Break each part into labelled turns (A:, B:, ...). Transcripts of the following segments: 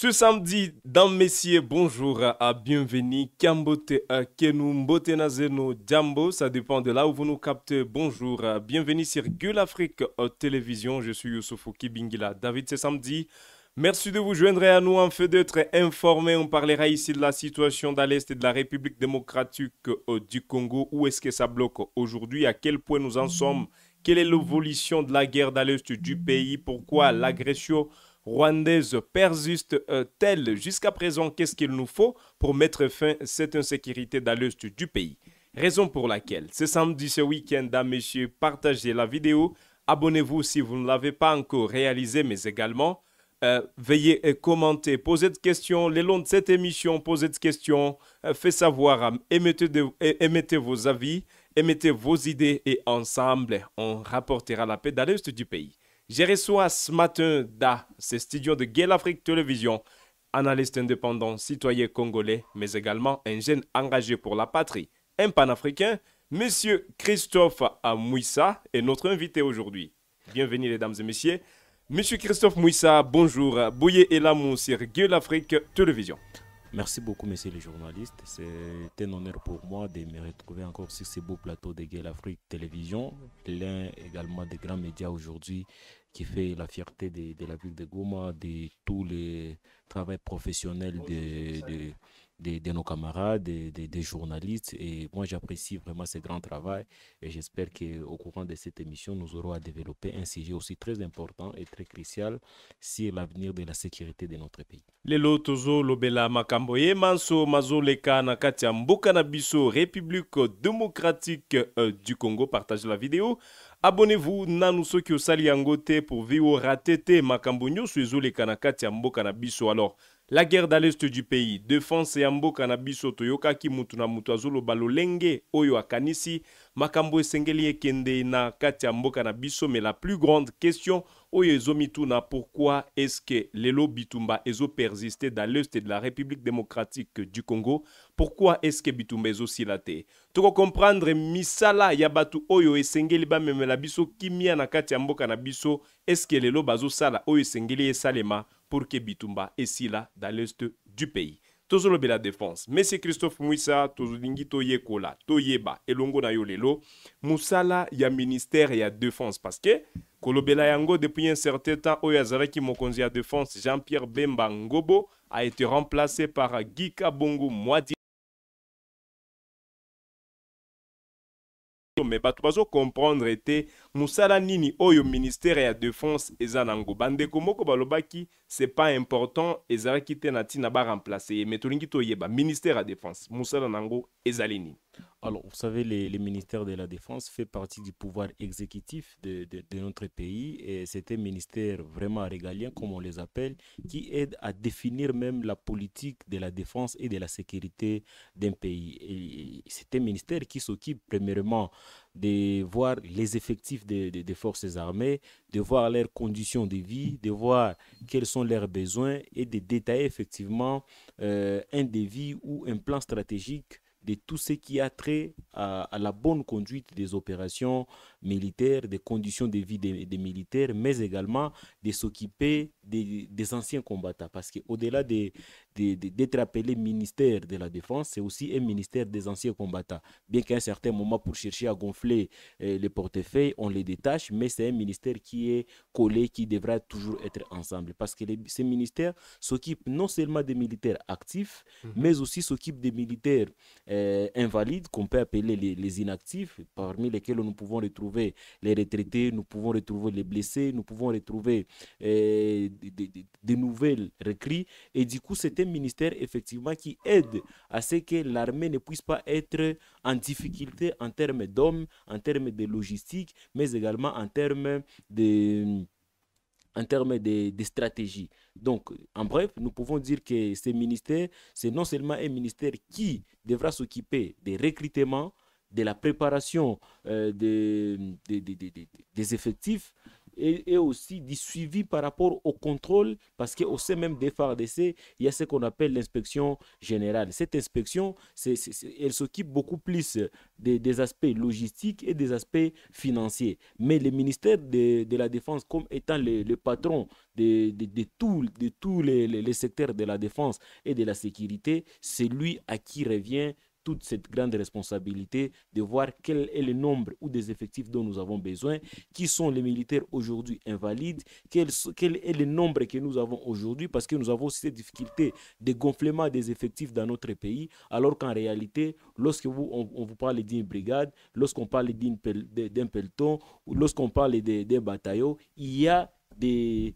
A: Ce samedi, dans Messieurs, bonjour, à bienvenue. Kambote, Kenu, Mbote Nazeno, Djambo, ça dépend de là où vous nous captez. Bonjour, bienvenue sur Gueule Afrique Télévision. Je suis Youssoufou Kibingila. David, c'est samedi. Merci de vous joindre à nous en fait d'être informés. On parlera ici de la situation dans l'Est et de la République démocratique du Congo. Où est-ce que ça bloque aujourd'hui? À quel point nous en sommes? Quelle est l'évolution de la guerre dans l'Est du pays? Pourquoi l'agression rwandaise persiste-t-elle jusqu'à présent? Qu'est-ce qu'il nous faut pour mettre fin à cette insécurité dans l'Est du pays? Raison pour laquelle, ce samedi, ce week-end, messieurs, partagez la vidéo. Abonnez-vous si vous ne l'avez pas encore réalisé, mais également veuillez commenter, poser des questions. Le long de cette émission, posez des questions, faites savoir, émettez vos avis, émettez vos idées et ensemble, on rapportera la paix dans l'Est du pays. J'ai reçu ce matin dans ce studio de Gueule Afrique Télévision, analyste indépendant, citoyen congolais, mais également un jeune engagé pour la patrie, un panafricain, Monsieur Christophe Mouissa est notre invité aujourd'hui. Bienvenue mesdames et messieurs. Monsieur Christophe Mouissa, bonjour. Bouye Elamou sur Gueule Afrique Télévision.
B: Merci beaucoup, messieurs les journalistes. C'est un honneur pour moi de me retrouver encore sur ce beau plateau de Gueule Afrique Télévision, l'un également des grands médias aujourd'hui qui fait la fierté de la ville de Goma, de tous les travaux professionnels de nos camarades, des journalistes. Et moi, j'apprécie vraiment ce grand travail et j'espère qu'au courant de cette émission, nous aurons à développer un sujet aussi très important et très crucial sur l'avenir de la sécurité de notre pays.
A: Lelo tozo lobela makambo ye manso mazoleka na kati ya mboka na biso République démocratique du Congo. Partagez la vidéo. Abonnez-vous nanu soki osali yango te pour vio ratete makambo nyonso ezoleka na kati ya mboka na biso. Alors, la guerre dans l'est du pays, défense ya mboka na biso toyokaki mutu na mutu azoloba lolenge oyo akanisi makambo esengeli ekende na kati ya mboka na biso, mais la plus grande question oyo ezomituna, pourquoi est-ce que lelo bitumba ezo persister dans l'est de la République démocratique du Congo? Pourquoi est-ce que bitumba ezosila te? Toko comprendre misala ya batu oyo esengeli bamemela biso kimia na kati ya mboka na biso, est-ce que lelo bazosala oyo esengeli esalema pour que bitumba esila dans l'est du pays. Tozolobe la défense. Monsieur Christophe Mouissa, tozolingi toyekola, toyeba, elongo na yo lelo, musala ya ministère ya défense. Parce que, kolobela yango depuis un certain temps, oyazaraki mokonzi ya défense, Jean-Pierre Bemba Ngobo, a été remplacé par Guy Kabongo Mwadi. Mais bato bazo comprendre était musala nini oyo ministère ya défense eza nango bandeko moko balobaki c'est pas important ezalaki te na tina ba remplacer mais tolingi toyeba ministère ya défense musala nango ezali nini?
B: Alors, vous savez, le ministère de la Défense fait partie du pouvoir exécutif de notre pays et c'est un ministère vraiment régalien, comme on les appelle, qui aide à définir même la politique de la défense et de la sécurité d'un pays. Et c'est un ministère qui s'occupe premièrement de voir les effectifs des forces armées, de voir leurs conditions de vie, de voir quels sont leurs besoins et de détailler effectivement un devis ou un plan stratégique de tout ce qui a trait à la bonne conduite des opérations militaires, des conditions de vie des militaires, mais également de s'occuper des anciens combattants. Parce qu'au-delà d'être appelé ministère de la Défense, c'est aussi un ministère des anciens combattants. Bien qu'à un certain moment, pour chercher à gonfler les portefeuilles, on les détache, mais c'est un ministère qui est collé, qui devra toujours être ensemble. Parce que ces ministères s'occupent non seulement des militaires actifs, mais aussi s'occupent des militaires invalides, qu'on peut appeler les inactifs, parmi lesquels nous pouvons retrouver les retraités, nous pouvons retrouver les blessés, nous pouvons retrouver des nouvelles recrues. Et du coup, c'est un ministère effectivement qui aide à ce que l'armée ne puisse pas être en difficulté en termes d'hommes, en termes de logistique, mais également en termes de stratégie. Donc, en bref, nous pouvons dire que ce ministère, c'est non seulement un ministère qui devra s'occuper des recrutements, de la préparation des effectifs, et aussi du suivi par rapport au contrôle, parce qu'au sein même des FARDC, il y a ce qu'on appelle l'inspection générale. Cette inspection, elle s'occupe beaucoup plus des aspects logistiques et des aspects financiers. Mais le ministère de la Défense, comme étant le patron de tous les secteurs de la défense et de la sécurité, c'est lui à qui revient toute cette grande responsabilité de voir quel est le nombre ou des effectifs dont nous avons besoin, qui sont les militaires aujourd'hui invalides, quel est le nombre que nous avons aujourd'hui, parce que nous avons aussi cette difficulté de gonflement des effectifs dans notre pays, alors qu'en réalité, lorsque on vous parle d'une brigade, lorsqu'on parle d'un peloton, ou lorsqu'on parle d'un bataillon, il y a des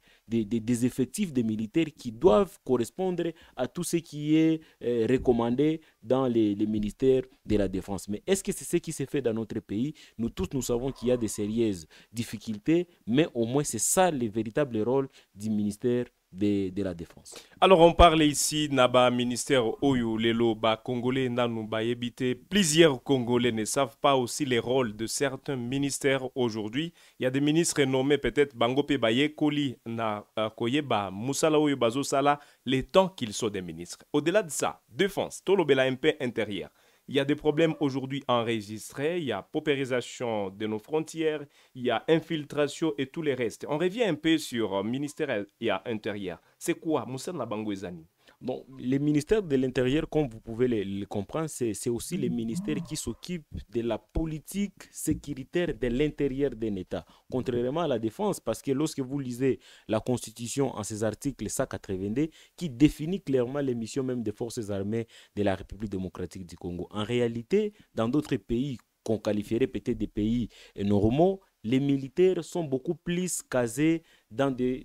B: effectifs de militaires qui doivent correspondre à tout ce qui est recommandé dans les ministères de la Défense. Mais est-ce que c'est ce qui se fait dans notre pays? Nous tous, nous savons qu'il y a des sérieuses difficultés, mais au moins c'est ça le véritable rôle du ministère de la Défense.
A: Alors, on parle ici, Naba, ministère Oyo, Lelo, Ba, Congolais, Nanou, Ba, Yebite. Plusieurs Congolais ne savent pas aussi les rôles de certains ministères aujourd'hui. Il y a des ministres nommés, peut-être, Bangope, Baye, Koli, Na, Koyeba, Moussala, Oyo, Bazo, Sala, les temps qu'ils sont des ministres. Au-delà de ça, défense, Tolobela, MP intérieur. Il y a des problèmes aujourd'hui enregistrés, il y a paupérisation de nos frontières, il y a infiltration et tout le reste. On revient un peu sur le ministère et intérieur. C'est quoi, Moussa Nabangouezani?
B: Bon, les ministères de l'Intérieur, comme vous pouvez le comprendre, c'est aussi les ministères qui s'occupent de la politique sécuritaire de l'intérieur d'un État, contrairement à la défense, parce que lorsque vous lisez la Constitution en ses articles 182, qui définit clairement les missions même des forces armées de la République démocratique du Congo. En réalité, dans d'autres pays qu'on qualifierait peut-être des pays normaux, les militaires sont beaucoup plus casés dans des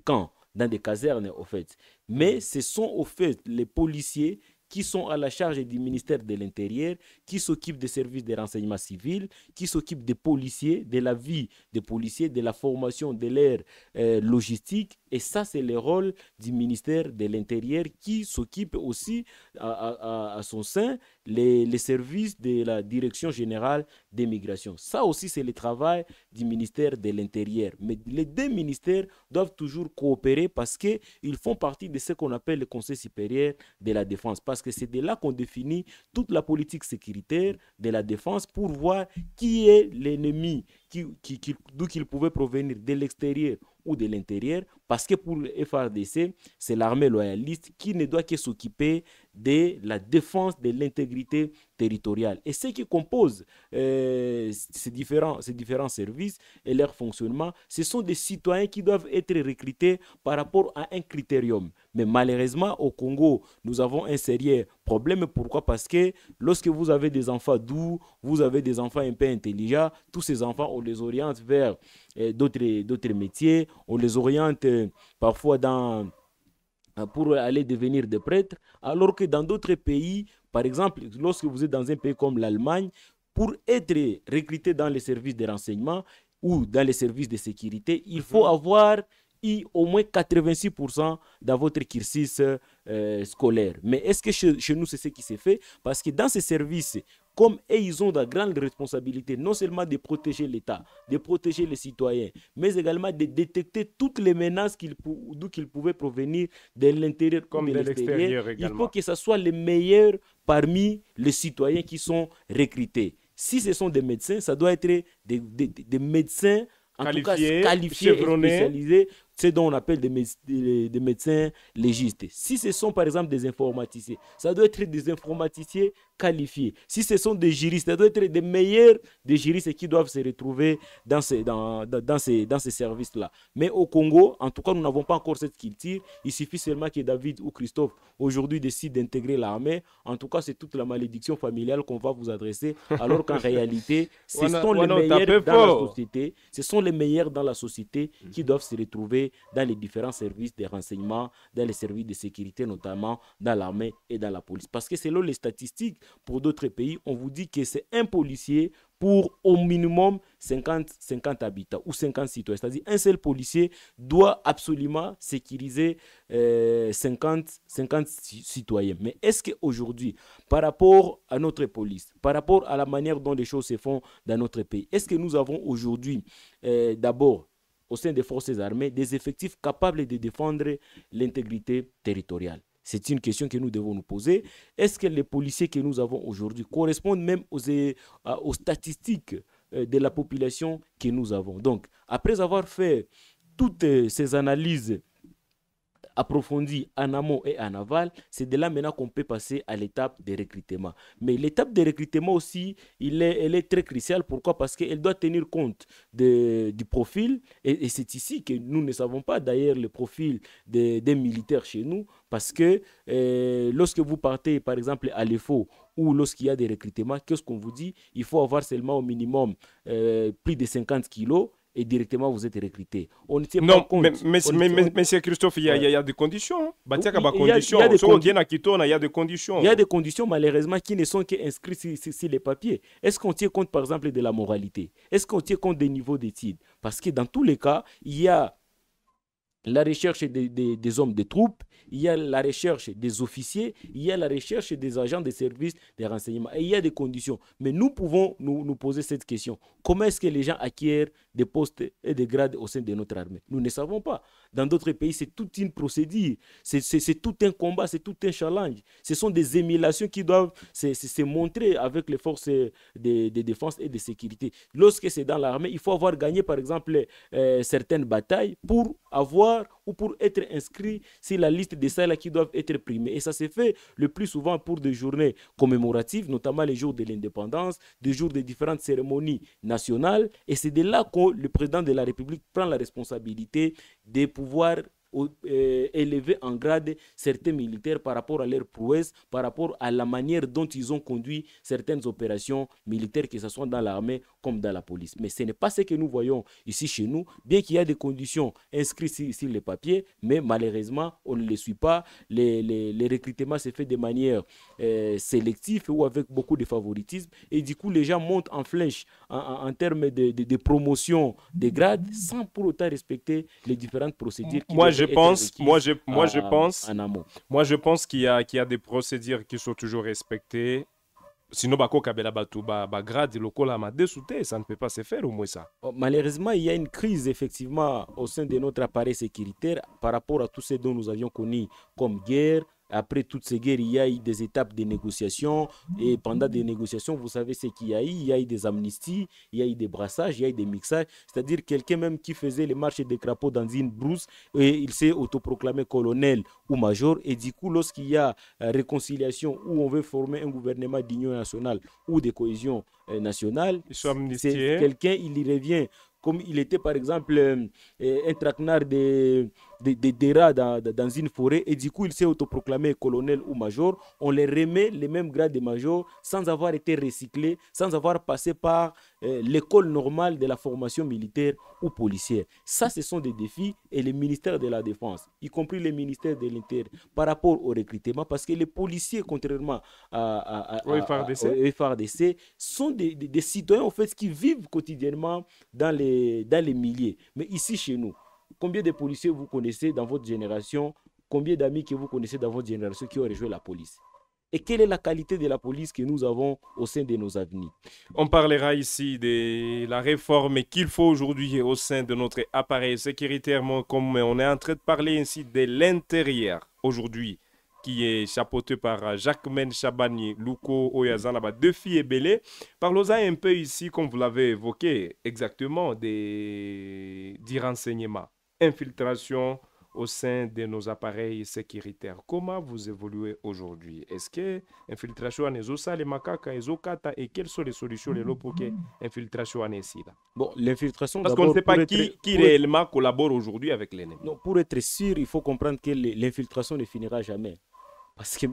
B: camps, dans des casernes, au fait. Mais ce sont, au fait, les policiers qui sont à la charge du ministère de l'Intérieur, qui s'occupent des services de renseignement civil, qui s'occupent des policiers, de la vie des policiers, de la formation de leur logistique. Et ça, c'est le rôle du ministère de l'Intérieur qui s'occupe aussi à son sein les services de la Direction générale des migrations. Ça aussi, c'est le travail du ministère de l'Intérieur. Mais les deux ministères doivent toujours coopérer parce qu'ils font partie de ce qu'on appelle le Conseil supérieur de la défense. Parce que c'est de là qu'on définit toute la politique sécuritaire de la défense pour voir qui est l'ennemi, d'où qu'il pouvait provenir, de l'extérieur ou de l'intérieur, parce que pour le FARDC, c'est l'armée loyaliste qui ne doit que s'occuper de la défense de l'intégrité territoriale. Et ce qui compose ces différents services et leur fonctionnement, ce sont des citoyens qui doivent être recrutés par rapport à un critérium. Mais malheureusement, au Congo, nous avons un sérieux problème. Pourquoi? Parce que lorsque vous avez des enfants doux, vous avez des enfants un peu intelligents, tous ces enfants, on les oriente vers d'autres métiers, on les oriente parfois pour aller devenir des prêtres, alors que dans d'autres pays, par exemple, lorsque vous êtes dans un pays comme l'Allemagne, pour être recruté dans les services de renseignement ou dans les services de sécurité, il faut avoir au moins 86% dans votre cursus scolaire. Mais est-ce que chez nous, c'est ce qui s'est fait? Parce que dans ces services, comme ils ont de grandes responsabilités, non seulement de protéger l'État, de protéger les citoyens, mais également de détecter toutes les menaces d'où qu'ils pouvaient provenir de l'intérieur comme de l'extérieur. Il faut que ce soit les meilleurs parmi les citoyens qui sont recrutés. Si ce sont des médecins, ça doit être des médecins en tout cas qualifiés et spécialisés, ce dont on appelle des médecins légistes. Si ce sont par exemple des informaticiens, ça doit être des informaticiens qualifiés. Si ce sont des juristes, ça doit être des meilleurs des juristes qui doivent se retrouver dans ces services-là. Mais au Congo, en tout cas, nous n'avons pas encore cette culture. Il suffit seulement que David ou Christophe aujourd'hui décident d'intégrer l'armée. En tout cas, c'est toute la malédiction familiale qu'on va vous adresser, alors qu'en réalité, ce sont les meilleurs dans la société. Ce sont les meilleurs dans la société qui doivent se retrouver dans les différents services de renseignement, dans les services de sécurité, notamment dans l'armée et dans la police. Parce que selon les statistiques, pour d'autres pays, on vous dit que c'est un policier pour au minimum 50 habitants ou 50 citoyens. C'est-à-dire un seul policier doit absolument sécuriser 50 citoyens. Mais est-ce qu'aujourd'hui, par rapport à notre police, par rapport à la manière dont les choses se font dans notre pays, est-ce que nous avons aujourd'hui d'abord au sein des forces armées des effectifs capables de défendre l'intégrité territoriale? C'est une question que nous devons nous poser. Est-ce que les policiers que nous avons aujourd'hui correspondent même aux statistiques de la population que nous avons? Donc, après avoir fait toutes ces analyses approfondie en amont et en aval, c'est de là maintenant qu'on peut passer à l'étape de recrutement. Mais l'étape de recrutement aussi, elle est très cruciale. Pourquoi? Parce qu'elle doit tenir compte du profil. Et c'est ici que nous ne savons pas d'ailleurs le profil des militaires chez nous. Parce que lorsque vous partez par exemple à l'EFO ou lorsqu'il y a des recrutements, qu'est-ce qu'on vous dit? Il faut avoir seulement au minimum plus de 50 kilos et directement vous êtes recruté. On ne tient
A: non,
B: pas compte.
A: mais c'est Christophe, il y a des conditions.
B: Il y a des
A: conditions.
B: Il y a des conditions malheureusement qui ne sont qu'inscrites sur les papiers. Est-ce qu'on tient compte par exemple de la moralité? Est-ce qu'on tient compte des niveaux d'études? Parce que dans tous les cas, il y a la recherche des hommes de troupes, il y a la recherche des officiers, il y a la recherche des agents de services de renseignement. Et il y a des conditions. Mais nous pouvons nous poser cette question. Comment est-ce que les gens acquièrent des postes et des grades au sein de notre armée? Nous ne savons pas. Dans d'autres pays, c'est toute une procédure. C'est tout un combat, c'est tout un challenge. Ce sont des émulations qui doivent se montrer avec les forces de défense et de sécurité. Lorsque c'est dans l'armée, il faut avoir gagné, par exemple, certaines batailles pour avoir ou pour être inscrit sur la liste des salles qui doivent être primés. Et ça se fait le plus souvent pour des journées commémoratives, notamment les jours de l'indépendance, des jours de différentes cérémonies nationales. Et c'est de là que le président de la République prend la responsabilité de pouvoir élever en grade certains militaires par rapport à leur prouesse, par rapport à la manière dont ils ont conduit certaines opérations militaires, que ce soit dans l'armée comme dans la police. Mais ce n'est pas ce que nous voyons ici chez nous, bien qu'il y a des conditions inscrites sur les papiers, mais malheureusement, on ne les suit pas. Les recrutements se fait de manière sélective ou avec beaucoup de favoritisme, et du coup, les gens montent en flèche en termes de promotion des grades sans pour autant respecter les différentes procédures qui
A: je pense qu'il y a des procédures qui sont toujours respectées. Sinon, grade, ça ne peut pas se faire au moins ça.
B: Malheureusement, il y a une crise effectivement au sein de notre appareil sécuritaire par rapport à tout ce dont nous avions connu comme guerre. Après toutes ces guerres, il y a eu des étapes de négociation. Et pendant des négociations, vous savez ce qu'il y a eu. Il y a eu des amnisties, il y a eu des brassages, il y a eu des mixages. C'est-à-dire quelqu'un même qui faisait les marches des crapauds dans une brousse, et il s'est autoproclamé colonel ou major. Et du coup, lorsqu'il y a réconciliation où on veut former un gouvernement d'union nationale ou de cohésion nationale, c'est quelqu'un, il y revient comme il était par exemple un traquenard des rats dans une forêt, et du coup il s'est autoproclamé colonel ou major. On les remet les mêmes grades de major sans avoir été recyclé, sans avoir passé par l'école normale de la formation militaire ou policière. Ça, ce sont des défis, et les ministères de la Défense, y compris les ministères de l'Intérieur, par rapport au recrutement, parce que les policiers, contrairement au FARDC, sont des citoyens en fait qui vivent quotidiennement dans les milliers. Mais ici chez nous, combien de policiers vous connaissez dans votre génération? Combien d'amis que vous connaissez dans votre génération qui ont rejoint la police? Et quelle est la qualité de la police que nous avons au sein de nos avenirs?
A: On parlera ici de la réforme qu'il faut aujourd'hui au sein de notre appareil sécuritaire, comme on est en train de parler ainsi de l'intérieur aujourd'hui, qui est chapeauté par Jacquemaine Chabani, Louko Oyazanaba, deux filles et Belé. Parlons-en un peu ici, comme vous l'avez évoqué, exactement du renseignement, infiltration au sein de nos appareils sécuritaires. Comment vous évoluez aujourd'hui? Est-ce que l'infiltration est les macaques, et quelles sont les solutions pour que l'infiltration est ici?
B: Bon, l'infiltration,
A: parce qu'on ne sait pas qui réellement collabore aujourd'hui avec l'ennemi.
B: Non, pour être sûr, il faut comprendre que l'infiltration ne finira jamais. Parce que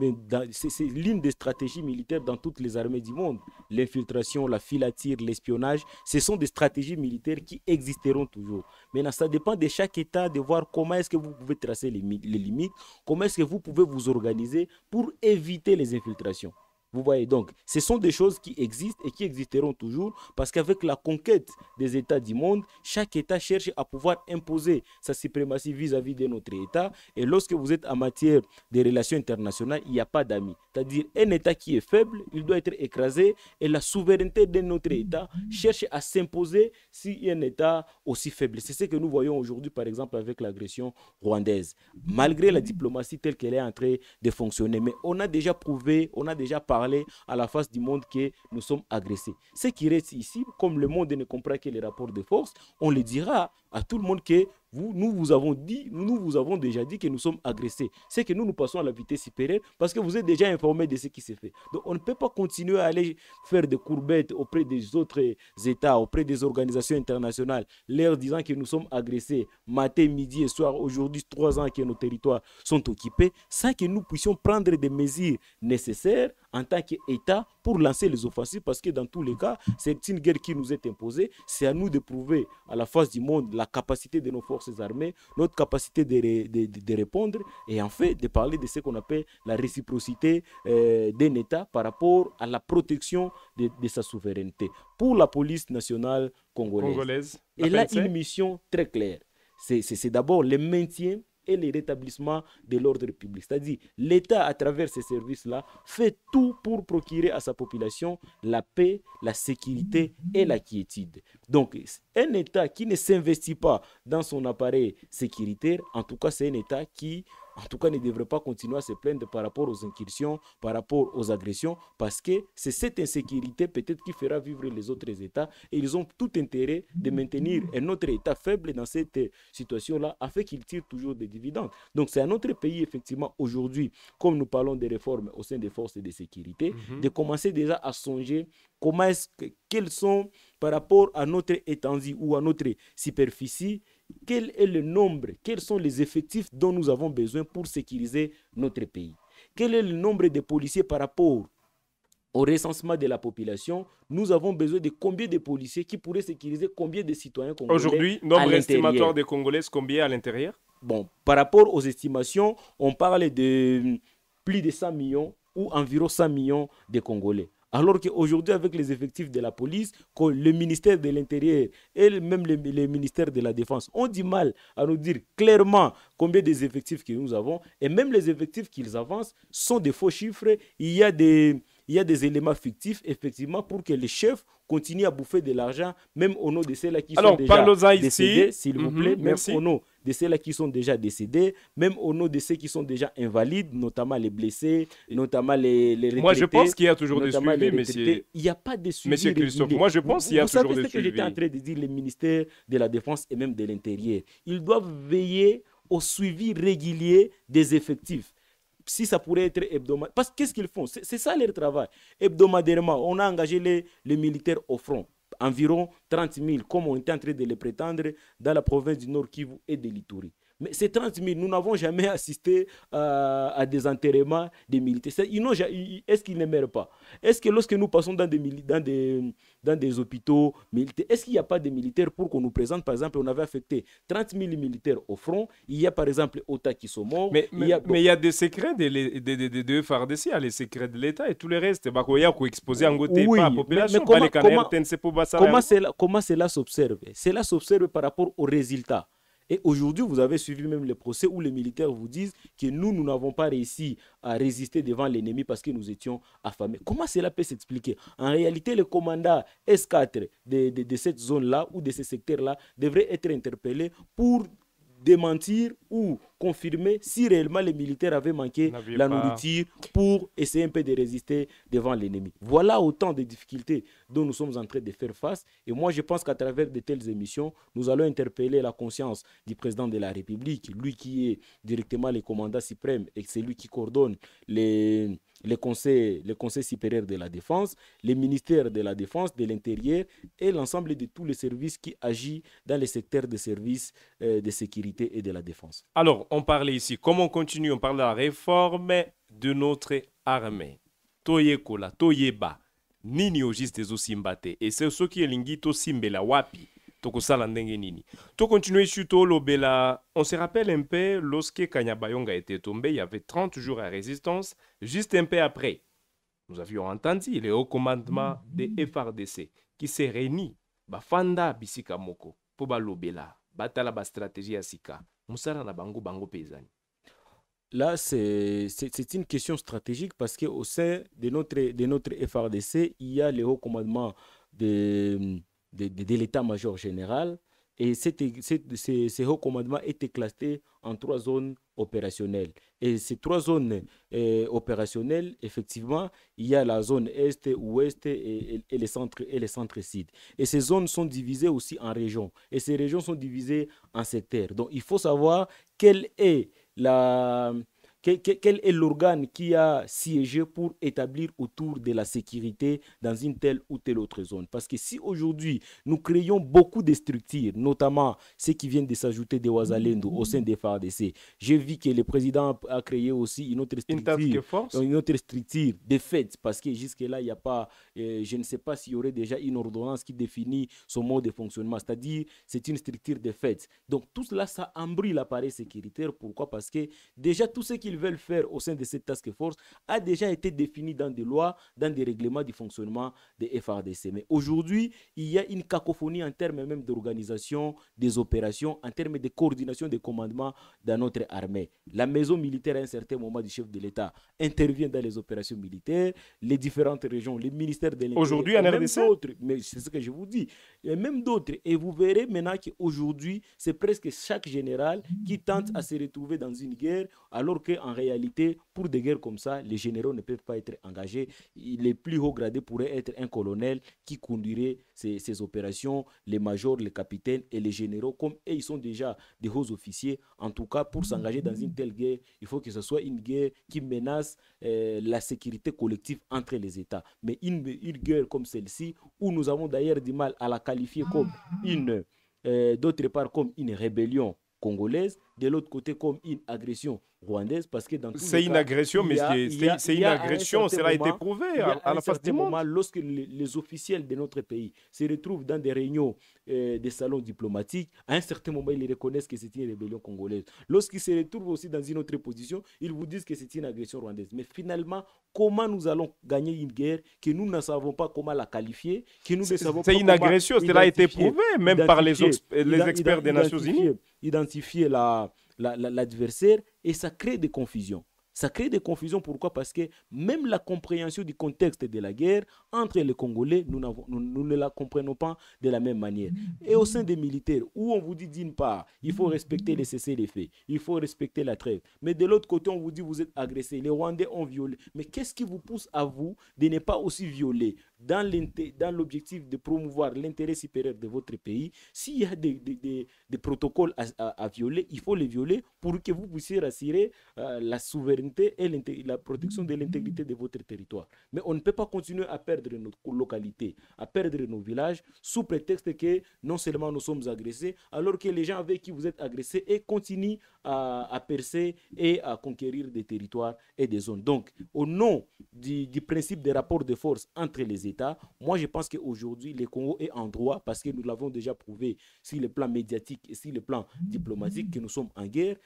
B: c'est l'une des stratégies militaires dans toutes les armées du monde. L'infiltration, la filature, l'espionnage, ce sont des stratégies militaires qui existeront toujours. Maintenant, ça dépend de chaque État de voir comment est-ce que vous pouvez tracer les limites, comment est-ce que vous pouvez vous organiser pour éviter les infiltrations. Vous voyez, donc, ce sont des choses qui existent et qui existeront toujours parce qu'avec la conquête des États du monde, chaque État cherche à pouvoir imposer sa suprématie vis-à-vis de notre État. Et lorsque vous êtes en matière de relations internationales, il n'y a pas d'amis. C'est-à-dire, un État qui est faible, il doit être écrasé et la souveraineté de notre État cherche à s'imposer si un État aussi faible. C'est ce que nous voyons aujourd'hui, par exemple, avec l'agression rwandaise. Malgré la diplomatie telle qu'elle est en train de fonctionner, mais on a déjà prouvé, on a déjà parlé à la face du monde que nous sommes agressés. Ce qui reste ici, comme le monde ne comprend que les rapports de force, on le dira à tout le monde que nous vous avons déjà dit que nous sommes agressés. C'est que nous passons à la vitesse supérieure parce que vous êtes déjà informés de ce qui s'est fait. Donc on ne peut pas continuer à aller faire des courbettes auprès des autres États, auprès des organisations internationales, leur disant que nous sommes agressés matin, midi et soir. Aujourd'hui, 3 ans que nos territoires sont occupés, sans que nous puissions prendre des mesures nécessaires en tant qu'État pour lancer les offensives, parce que dans tous les cas, c'est une guerre qui nous est imposée. C'est à nous de prouver à la face du monde la capacité de nos forces armées, notre capacité de répondre, et en fait de parler de ce qu'on appelle la réciprocité d'un État par rapport à la protection de sa souveraineté. Pour la police nationale congolaise, elle a une mission très claire. C'est d'abord le maintien et le rétablissement de l'ordre public. C'est-à-dire, l'État, à travers ces services-là, fait tout pour procurer à sa population la paix, la sécurité et la quiétude. Donc, un État qui ne s'investit pas dans son appareil sécuritaire, en tout cas, c'est un État qui, en tout cas, ne devrait pas continuer à se plaindre par rapport aux incursions, par rapport aux agressions, parce que c'est cette insécurité peut-être qui fera vivre les autres États, et ils ont tout intérêt de maintenir un autre État faible dans cette situation-là, afin qu'il tire toujours des dividendes. Donc c'est à notre pays, effectivement, aujourd'hui, comme nous parlons des réformes au sein des forces de sécurité, de commencer déjà à songer quels sont, par rapport à notre étendue ou à notre superficie, quel est le nombre, quels sont les effectifs dont nous avons besoin pour sécuriser notre pays. Quel est le nombre de policiers par rapport au recensement de la population. Nous avons besoin de combien de policiers qui pourraient sécuriser combien de citoyens congolais.
A: Aujourd'hui, nombre estimatoire des Congolais, combien à l'intérieur?
B: Bon, par rapport aux estimations, on parle de plus de 100 millions ou environ 100 millions de Congolais. Alors qu'aujourd'hui, avec les effectifs de la police, le ministère de l'Intérieur et même le ministère de la Défense ont du mal à nous dire clairement combien des effectifs que nous avons. Et même les effectifs qu'ils avancent sont des faux chiffres. Il y a des éléments fictifs, effectivement, pour que les chefs continuent à bouffer de l'argent, même au nom de ceux-là qui sont déjà décédés, s'il vous plaît, même au nom de ceux-là qui sont déjà décédés, même au nom de ceux qui sont déjà invalides, notamment les blessés, notamment les retraités.
A: Moi, je pense qu'il y a toujours des suivis, monsieur.
B: Il n'y a pas de suivi.
A: Monsieur Christophe, moi, je pense qu'il y a toujours des suivis.
B: Vous savez ce que j'étais en train de dire, les ministères de la Défense et même de l'Intérieur. Ils doivent veiller au suivi régulier des effectifs. Si ça pourrait être hebdomadaire. Parce que qu'est-ce qu'ils font? C'est ça leur travail. Hebdomadairement, on a engagé les militaires au front. Environ 30 000, comme on était en train de les prétendre, dans la province du Nord Kivu et de l'Ituri. Mais ces 30 000, nous n'avons jamais assisté à des enterrements des militaires. Est-ce qu'ils ne meurent pas? Est-ce que lorsque nous passons dans des hôpitaux militaires, est-ce qu'il n'y a pas de militaires pour qu'on nous présente? Par exemple, on avait affecté 30 000 militaires au front. Il y a par exemple Ota qui sont morts.
A: Mais il y a des secrets de FARDC, il y a les secrets de l'État et tout le reste. Il y a exposé en côté par la population.
B: Comment cela s'observe? Cela s'observe par rapport aux résultats. Et aujourd'hui, vous avez suivi même les procès où les militaires vous disent que nous n'avons pas réussi à résister devant l'ennemi parce que nous étions affamés. Comment cela peut s'expliquer? En réalité, le commandant S4 de cette zone-là ou de ce secteur-là devrait être interpellé pour démentir ou confirmer si réellement les militaires avaient manqué la nourriture pour essayer un peu de résister devant l'ennemi. Voilà autant de difficultés dont nous sommes en train de faire face. Et moi, je pense qu'à travers de telles émissions, nous allons interpeller la conscience du président de la République, lui qui est directement le commandant suprême et c'est lui qui coordonne les conseils supérieurs de la défense, les ministères de la défense, de l'intérieur et l'ensemble de tous les services qui agissent dans les secteurs de services de sécurité et de la défense.
A: Alors, on parlait ici, comme on continue, on parle de la réforme de notre armée. Toyekola, toyeba, nini ogiste zo simbate. Et c'est ce qui est lingi to simbela wapi. Tokosala ndenge nini. To continuer sur lobela. On se rappelle un peu lorsque Kanyabayonga a été tombé, il y avait 30 jours à résistance. Juste un peu après, nous avions entendu le haut commandement des FRDC qui se réunit, bafanda bisika moko, po balobela, batala ba stratégie ya sika, musala na bango bango pezani.
B: Là, c'est une question stratégique parce qu'au sein de notre FRDC, il y a le haut commandement de l'état-major général. Et ces hauts commandements étaient classés en 3 zones opérationnelles. Et ces 3 zones opérationnelles, effectivement, il y a la zone Est, Ouest et les centres sud. Et ces zones sont divisées aussi en régions. Et ces régions sont divisées en secteurs. Donc, il faut savoir quelle est quel est l'organe qui a siégé pour établir autour de la sécurité dans une telle ou telle autre zone. Parce que si aujourd'hui, nous créons beaucoup de structures, notamment ceux qui viennent de s'ajouter de Ouazalendo au sein des FARDC, j'ai vu que le président a créé aussi une autre structure de fait, parce que jusque-là, il n'y a pas, je ne sais pas s'il y aurait déjà une ordonnance qui définit son mode de fonctionnement, c'est-à-dire c'est une structure de fait. Donc tout cela, ça embrouille l'appareil sécuritaire. Pourquoi? Parce que déjà tout ce qu'ils veulent faire au sein de cette task force a déjà été défini dans des lois, dans des règlements du fonctionnement des FARDC. Mais aujourd'hui, il y a une cacophonie en termes même d'organisation des opérations, en termes de coordination des commandements dans notre armée. La maison militaire, à un certain moment du chef de l'État, intervient dans les opérations militaires, les différentes régions, les ministères de l'Intérieur.
A: Aujourd'hui, en RDC,
B: mais c'est ce que je vous dis, et même d'autres. Et vous verrez maintenant qu'aujourd'hui, c'est presque chaque général qui tente à se retrouver dans une guerre, alors qu'en réalité, pour des guerres comme ça, les généraux ne peuvent pas être engagés. Les plus hauts gradés pourraient être un colonel qui conduirait ces opérations, les majors, les capitaines et les généraux, comme eux, ils sont déjà des hauts officiers. En tout cas, pour s'engager dans une telle guerre, il faut que ce soit une guerre qui menace la sécurité collective entre les États. Mais une guerre comme celle-ci, où nous avons d'ailleurs du mal à la qualifier comme d'autre part comme une rébellion congolaise, de l'autre côté comme une agression rwandaise, parce que dans tous
A: c'est une agression, mais c'est une agression, cela a été prouvé à la face du monde.
B: Lorsque les officiels de notre pays se retrouvent dans des réunions des salons diplomatiques, à un certain moment, ils reconnaissent que c'est une rébellion congolaise. Lorsqu'ils se retrouvent aussi dans une autre position, ils vous disent que c'est une agression rwandaise. Mais finalement, comment nous allons gagner une guerre que nous ne savons pas comment la qualifier, que nous ne savons pas
A: c'est une agression, cela a été prouvé, même par les experts des Nations Unies.
B: Identifier l'adversaire, et ça crée des confusions. Ça crée des confusions, pourquoi? Parce que même la compréhension du contexte de la guerre entre les Congolais, nous ne la comprenons pas de la même manière. Et au sein des militaires, où on vous dit d'une part, il faut respecter les cessez-le-feu, il faut respecter la trêve. Mais de l'autre côté, on vous dit vous êtes agressé, les Rwandais ont violé. Mais qu'est-ce qui vous pousse à vous de ne pas aussi violer dans l'objectif de promouvoir l'intérêt supérieur de votre pays? S'il y a des protocoles à violer, il faut les violer pour que vous puissiez rassurer la souveraineté et la protection de l'intégrité de votre territoire. Mais on ne peut pas continuer à perdre notre localité, à perdre nos villages, sous prétexte que non seulement nous sommes agressés, alors que les gens avec qui vous êtes agressés et continuent à percer et à conquérir des territoires et des zones. Donc, au nom du principe des rapports de force entre les États, moi je pense qu'aujourd'hui, le Congo est en droit, parce que nous l'avons déjà prouvé sur le plan médiatique et sur le plan diplomatique, que nous sommes en guerre.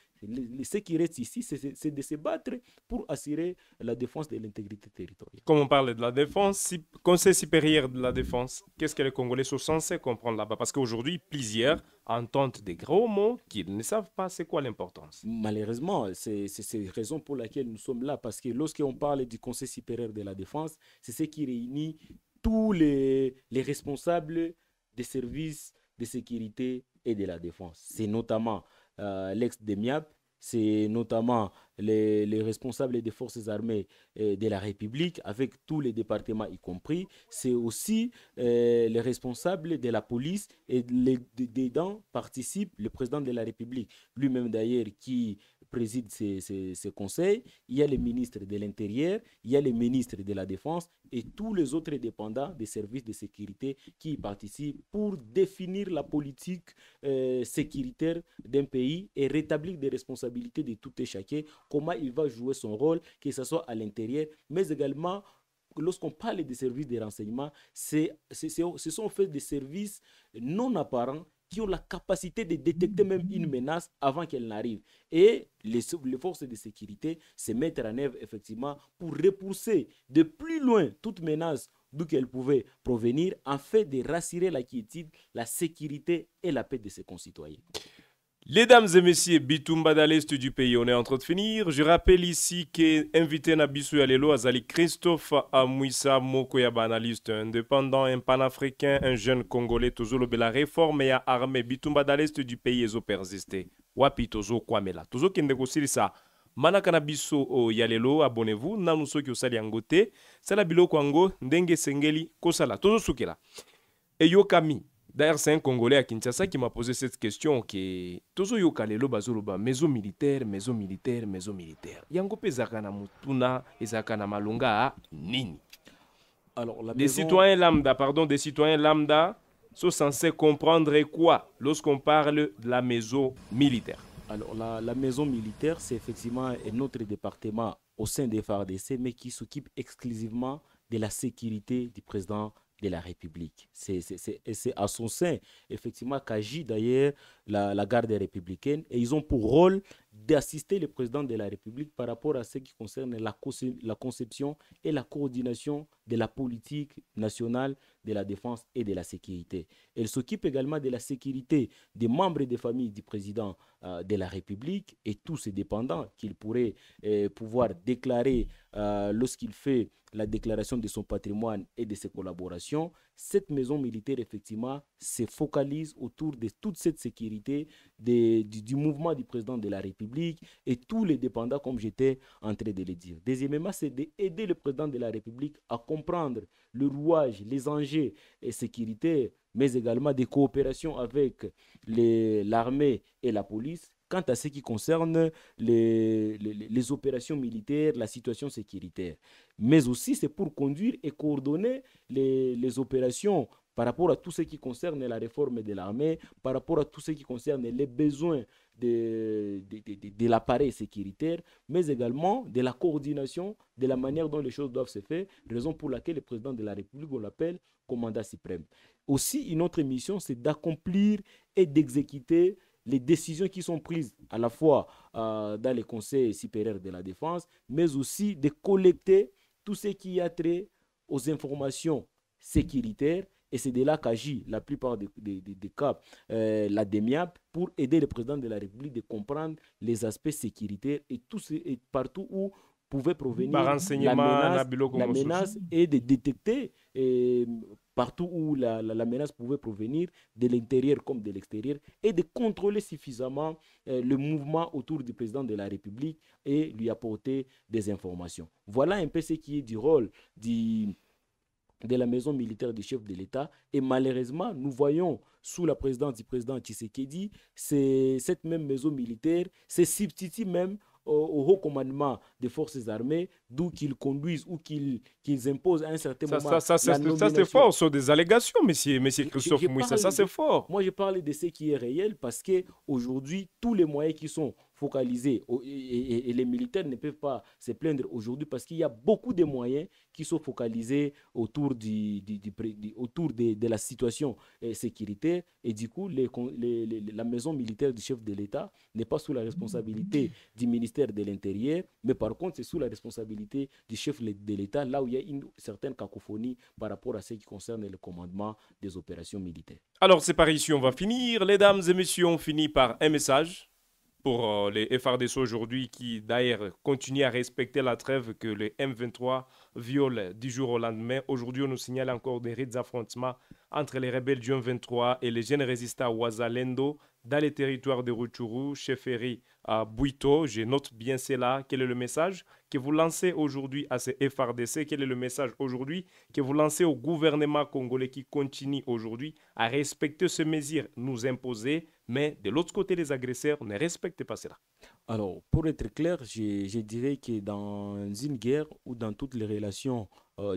B: Ce qui reste ici, c'est de se battre pour assurer la défense de l'intégrité territoriale.
A: Comme on parle de la défense, Conseil supérieur de la défense, qu'est-ce que les Congolais sont censés comprendre là-bas? Parce qu'aujourd'hui, plusieurs entendent des gros mots qu'ils ne savent pas c'est quoi l'importance.
B: Malheureusement, c'est la raison pour laquelle nous sommes là, parce que lorsqu'on parle du Conseil supérieur de la défense, c'est ce qui réunit tous les responsables des services de sécurité et de la défense. C'est notamment l'ex-DEMIAP, c'est notamment les responsables des forces armées de la République, avec tous les départements y compris. C'est aussi les responsables de la police, et dedans participe le président de la République, lui-même d'ailleurs, qui préside ces conseils. Il y a les ministres de l'Intérieur, il y a les ministres de la Défense et tous les autres dépendants des services de sécurité qui y participent pour définir la politique sécuritaire d'un pays et rétablir des responsabilités de tout et chacun, comment il va jouer son rôle, que ce soit à l'intérieur, mais également lorsqu'on parle des services de renseignement, ce sont en fait des services non apparents qui ont la capacité de détecter même une menace avant qu'elle n'arrive. Et les forces de sécurité se mettent en œuvre effectivement pour repousser de plus loin toute menace d'où qu'elle pouvait provenir, afin de rassurer la quiétude, la sécurité et la paix de ses concitoyens.
A: Les dames et messieurs, Bitumba dans l'est du pays, on est en train de finir. Je rappelle ici que invité Nabisu Alelo Azali Christophe Amouissa Mokoyaba, analyste indépendant, un panafricain, un jeune congolais, toujours la réforme et armée. Bitumba dans l'est du pays, ils ont persisté. Wapi tozo kwamela. Tozo kende kosiri sa. Manakana biso o yalelo, abonnez-vous. Nanu soki osali angote. Sala bilo kwango, ndenge sengeli kosala. Tozo sukela. Et Yokami. D'ailleurs, c'est un Congolais à Kinshasa qui m'a posé cette question que tozo yokalelo bazoloba maison militaire, maison militaire, maison militaire. Yango pe zakana mutuna ezakana malunga nini.
B: Alors
A: des citoyens lambda sont censés comprendre quoi lorsqu'on parle de la maison militaire.
B: Alors la maison militaire, c'est effectivement un autre département au sein des FARDC, mais qui s'occupe exclusivement de la sécurité du président de la République. C'est à son sein, effectivement, qu'agit d'ailleurs la garde républicaine, et ils ont pour rôle d'assister le président de la République par rapport à ce qui concerne la conception et la coordination de la politique nationale de la défense et de la sécurité. Elle s'occupe également de la sécurité des membres des familles du président de la République et tous ses dépendants qu'il pourrait pouvoir déclarer lorsqu'il fait la déclaration de son patrimoine et de ses collaborations. Cette maison militaire, effectivement, se focalise autour de toute cette sécurité du mouvement du président de la République et tous les dépendants, comme j'étais en train de le dire. Deuxièmement, c'est d'aider le président de la République à comprendre le rouage, les enjeux sécuritaires, mais également des coopérations avec l'armée et la police quant à ce qui concerne les opérations militaires, la situation sécuritaire. Mais aussi, c'est pour conduire et coordonner les opérations par rapport à tout ce qui concerne la réforme de l'armée, par rapport à tout ce qui concerne les besoins de l'appareil sécuritaire, mais également de la coordination de la manière dont les choses doivent se faire, raison pour laquelle le président de la République, on l'appelle commandant suprême. Aussi, une autre mission, c'est d'accomplir et d'exécuter les décisions qui sont prises à la fois dans les conseils supérieurs de la défense, mais aussi de collecter tout ce qui a trait aux informations sécuritaires. Et c'est de là qu'agit la plupart des cas la DEMIAP pour aider le président de la République de comprendre les aspects sécuritaires et partout où pouvait provenir la menace et de détecter partout où la menace pouvait provenir, de l'intérieur comme de l'extérieur, et de contrôler suffisamment le mouvement autour du président de la République et lui apporter des informations. Voilà un peu ce qui est du rôle de la maison militaire du chef de l'État. Et malheureusement, nous voyons sous la présidence du président Tshisekedi, cette même maison militaire se substitue même au haut commandement des forces armées, d'où qu'ils conduisent ou qu'ils imposent à un certain moment.
A: Ça c'est fort, ce sont des allégations, monsieur Christophe Mouissa, ça c'est fort.
B: Moi, je parle de ce qui est réel parce qu'aujourd'hui, tous les moyens qui sont focalisés, et les militaires ne peuvent pas se plaindre aujourd'hui parce qu'il y a beaucoup de moyens qui sont focalisés autour de la situation sécuritaire, et du coup, la maison militaire du chef de l'État n'est pas sous la responsabilité du ministère de l'Intérieur, mais par contre, c'est sous la responsabilité du chef de l'État, là où il y a une certaine cacophonie par rapport à ce qui concerne le commandement des opérations militaires.
A: Alors, c'est par ici, on va finir. Les dames et messieurs, on finit par un message pour les FARDC aujourd'hui qui d'ailleurs continuent à respecter la trêve que le M23 viole du jour au lendemain. Aujourd'hui, on nous signale encore des rites d'affrontement entre les rebelles du M23 et les jeunes résistants Ouazalendo dans les territoires de Rutshuru, Chefferie, à Bouito. Je note bien cela. Quel est le message que vous lancez aujourd'hui à ces FARDC? Quel est le message aujourd'hui que vous lancez au gouvernement congolais qui continue aujourd'hui à respecter ces mesures nous imposées, mais de l'autre côté, les agresseurs ne respectent pas cela?
B: Alors, pour être clair, je dirais que dans une guerre ou dans toutes les relations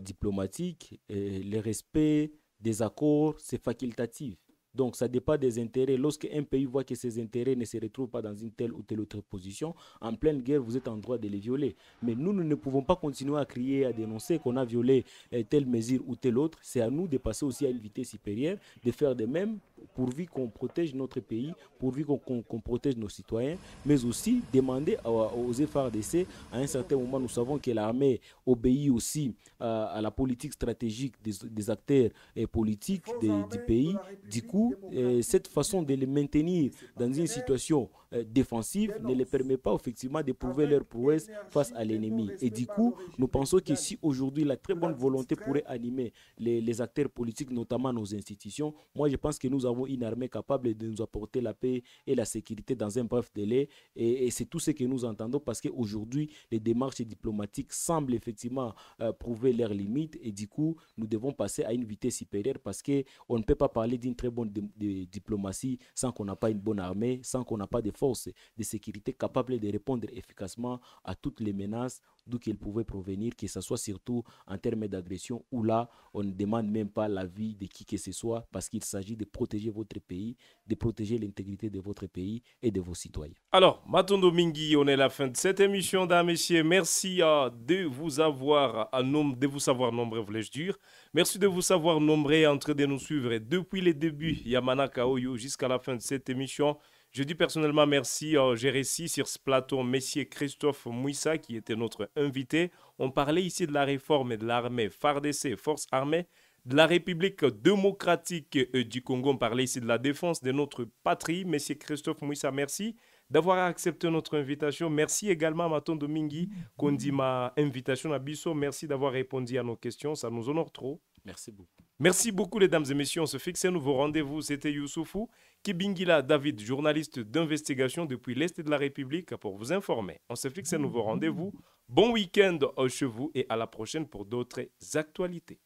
B: diplomatiques, le respect des accords, c'est facultatif. Donc, ça dépend des intérêts. Lorsqu'un pays voit que ses intérêts ne se retrouvent pas dans une telle ou telle autre position, en pleine guerre, vous êtes en droit de les violer. Mais nous ne pouvons pas continuer à crier, à dénoncer qu'on a violé telle mesure ou telle autre. C'est à nous de passer aussi à une vitesse supérieure, de faire de même pourvu qu'on protège notre pays, pourvu qu'on protège nos citoyens, mais aussi demander aux FARDC, à un certain moment, nous savons que l'armée obéit aussi à la politique stratégique des acteurs politiques du pays. Du coup, cette façon de les maintenir dans une situation défensive ne les permet pas effectivement de prouver leur prouesse face à l'ennemi. Et du coup, nous pensons que si aujourd'hui la très bonne volonté pourrait animer les acteurs politiques, notamment nos institutions, moi je pense que nous avons une armée capable de nous apporter la paix et la sécurité dans un bref délai. Et c'est tout ce que nous entendons parce qu'aujourd'hui, les démarches diplomatiques semblent effectivement prouver leurs limites. Et du coup, nous devons passer à une vitesse supérieure parce qu'on ne peut pas parler d'une très bonne diplomatie sans qu'on n'a pas une bonne armée, sans qu'on n'a pas de forces de sécurité capables de répondre efficacement à toutes les menaces d'où qu'elles pouvaient provenir, que ce soit surtout en termes d'agression, où là, on ne demande même pas l'avis de qui que ce soit, parce qu'il s'agit de protéger votre pays, de protéger l'intégrité de votre pays et de vos citoyens.
A: Alors, Matondo Mingi, on est à la fin de cette émission, dames et messieurs. Merci de vous savoir nombreux, voulais-je dire. Merci de vous savoir nombreux en train de nous suivre depuis le début, Yamana Kaoyo, jusqu'à la fin de cette émission. Je dis personnellement merci. J'ai réussi sur ce plateau Messier Christophe Mouissa qui était notre invité. On parlait ici de la réforme de l'armée FARDC, Force armée de la République démocratique du Congo. On parlait ici de la défense de notre patrie. Messier Christophe Mouissa, merci d'avoir accepté notre invitation. Merci également à Matondo Mingi qu'on dit ma invitation à Bisso. Merci d'avoir répondu à nos questions. Ça nous honore trop.
B: Merci beaucoup.
A: Merci beaucoup, les dames et messieurs. On se fixe un nouveau rendez-vous. C'était Youssoufou Kibingila David, journaliste d'investigation depuis l'Est de la République, pour vous informer. On se fixe un nouveau rendez-vous. Bon week-end chez vous et à la prochaine pour d'autres actualités.